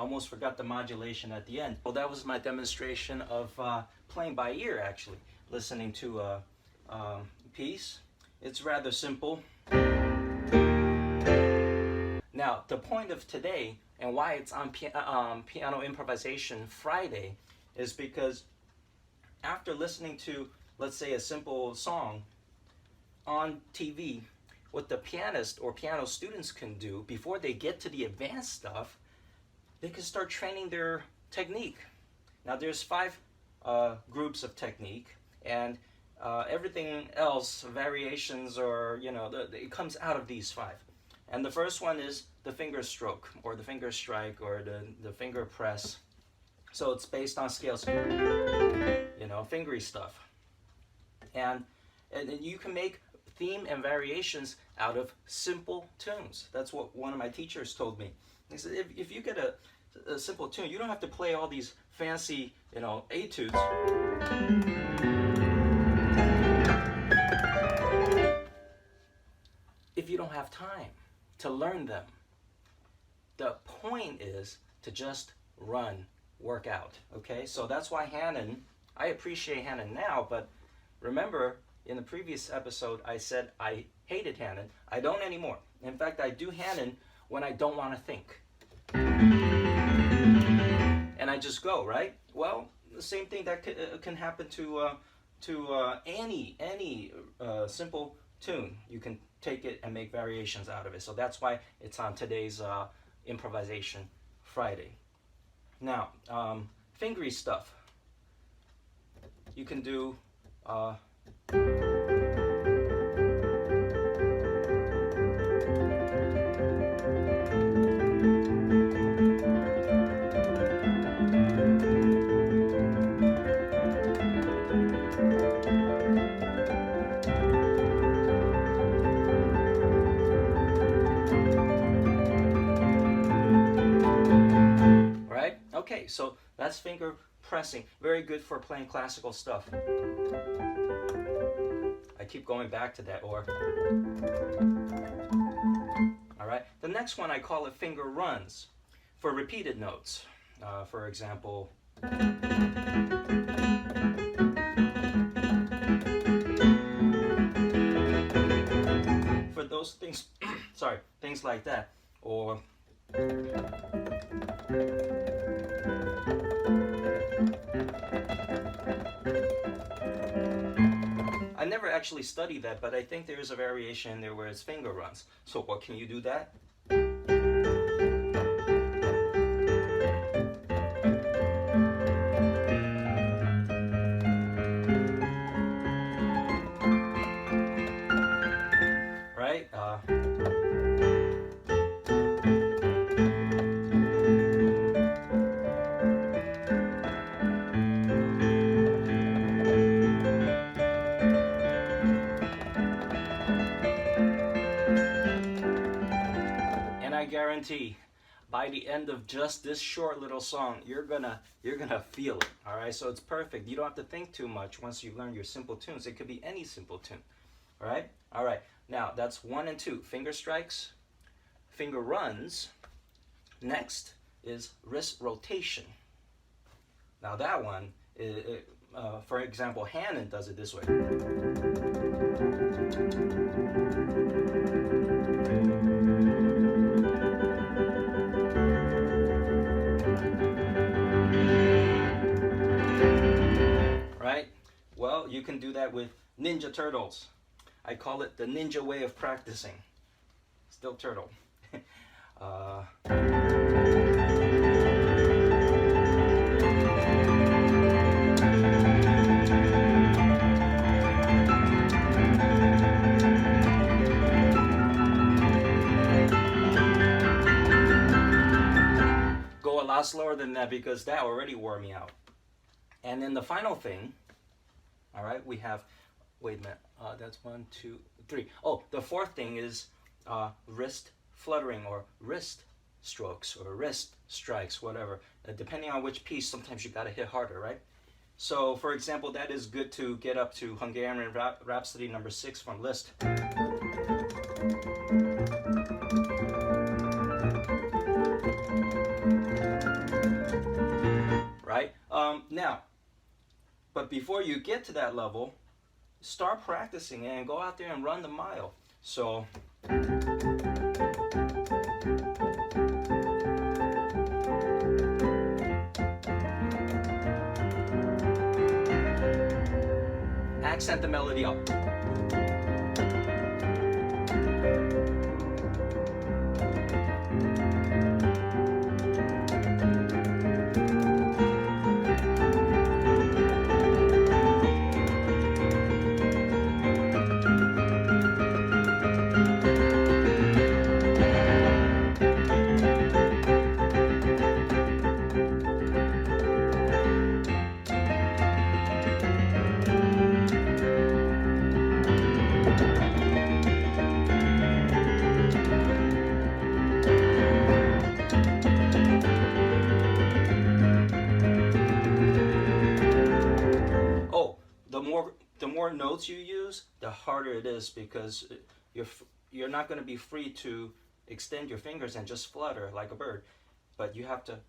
almost forgot the modulation at the end. Well, that was my demonstration of playing by ear, actually. Listening to a piece. It's rather simple. Now, the point of today and why it's on Piano Improvisation Friday is because after listening to, let's say, a simple song on TV, what the pianist or piano students can do before they get to the advanced stuff, they can start training their technique. Now, there's 5 groups of technique, and everything else, variations, or it comes out of these 5. And the first one is the finger stroke, or the finger strike, or the finger press. So it's based on scales, fingery stuff. And you can make theme and variations out of simple tunes. That's what one of my teachers told me. He said, if you get a simple tune, you don't have to play all these fancy, etudes. If you don't have time to learn them. The point is to just run, work out, okay? So that's why Hannon, I appreciate Hannon now, but remember in the previous episode I said I hated Hannon. I don't anymore. In fact, I do Hannon when I don't want to think. And I just go, right? Well, the same thing that can happen to any simple tune. You can take it and make variations out of it. So that's why it's on today's Improvisation Friday. Now, fingery stuff. You can do okay, so that's finger pressing. Very good for playing classical stuff. I keep going back to that. Or, all right. The next one, I call it finger runs for repeated notes. For example, for those things, sorry, things like that. Or I never actually studied that, but I think there is a variation in there where it's finger runs. So what can you do that? Right? Guarantee by the end of just this short little song you're gonna feel it. All right, so it's perfect. You don't have to think too much once you learn your simple tunes. It could be any simple tune. All right, now that's 1 and 2, finger strikes, finger runs. Next is wrist rotation. Now that one for example, Hannon does it this way. Well, you can do that with Ninja Turtles. I call it the ninja way of practicing. Still turtle. Go a lot slower than that because that already wore me out. And then the final thing, all right, we have, wait a minute, that's 1, 2, 3. Oh, the fourth thing is wrist fluttering or wrist strokes or wrist strikes, whatever. Depending on which piece, sometimes you gotta hit harder, right? So, for example, that is good to get up to Hungarian Rhapsody number 6 from Liszt. Now, but before you get to that level, start practicing and go out there and run the mile. So accent the melody up. The more notes you use, the harder it is, because you're not going to be free to extend your fingers and just flutter like a bird. But you have to,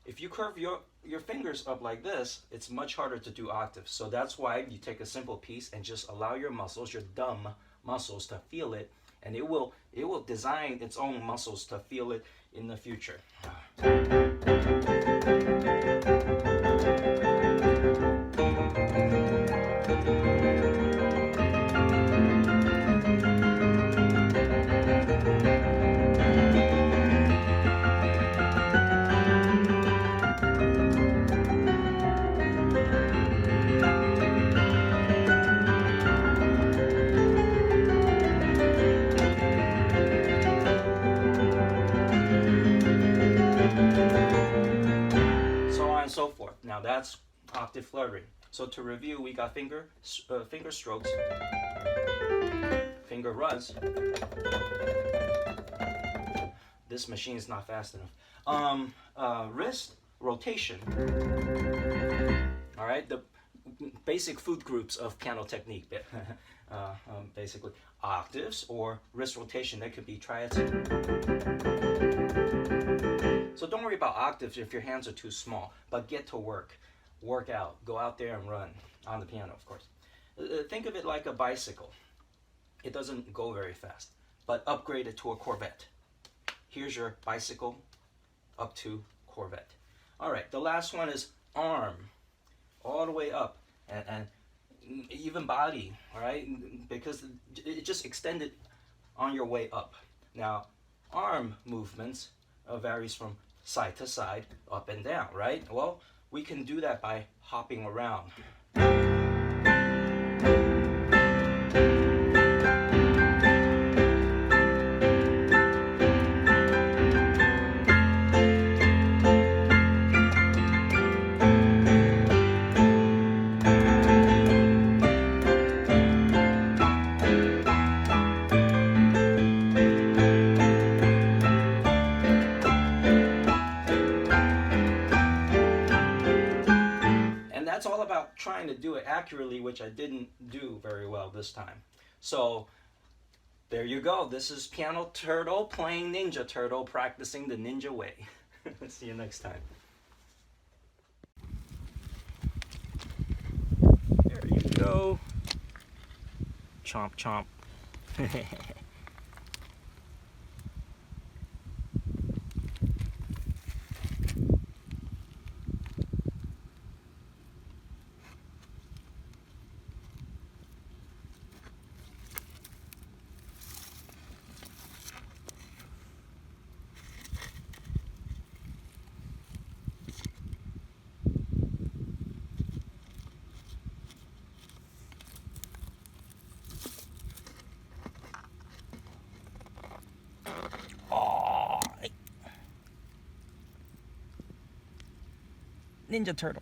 if you curve your fingers up like this, it's much harder to do octaves. So that's why you take a simple piece and just allow your muscles, your dumb muscles, to feel it, and it will design its own muscles to feel it in the future. So forth. Now that's octave fluttering. So to review, we got finger strokes, finger runs. This machine is not fast enough. Wrist rotation. All right, the basic food groups of piano technique. Basically, octaves or wrist rotation. That could be triads. So don't worry about octaves if your hands are too small, but get to work. Work out. Go out there and run on the piano, of course. Think of it like a bicycle. It doesn't go very fast, but upgrade it to a Corvette. Here's your bicycle up to Corvette. All right, the last one is arm, all the way up, and even body, all right, because it just extended on your way up. Now, arm movements varies from side to side, up and down, right? Well, we can do that by hopping around. That's all about trying to do it accurately, which I didn't do very well this time. So there you go. This is Pianoturtle playing Ninja Turtle, practicing the ninja way. See you next time. There you go. Chomp, chomp. Ninja Turtle.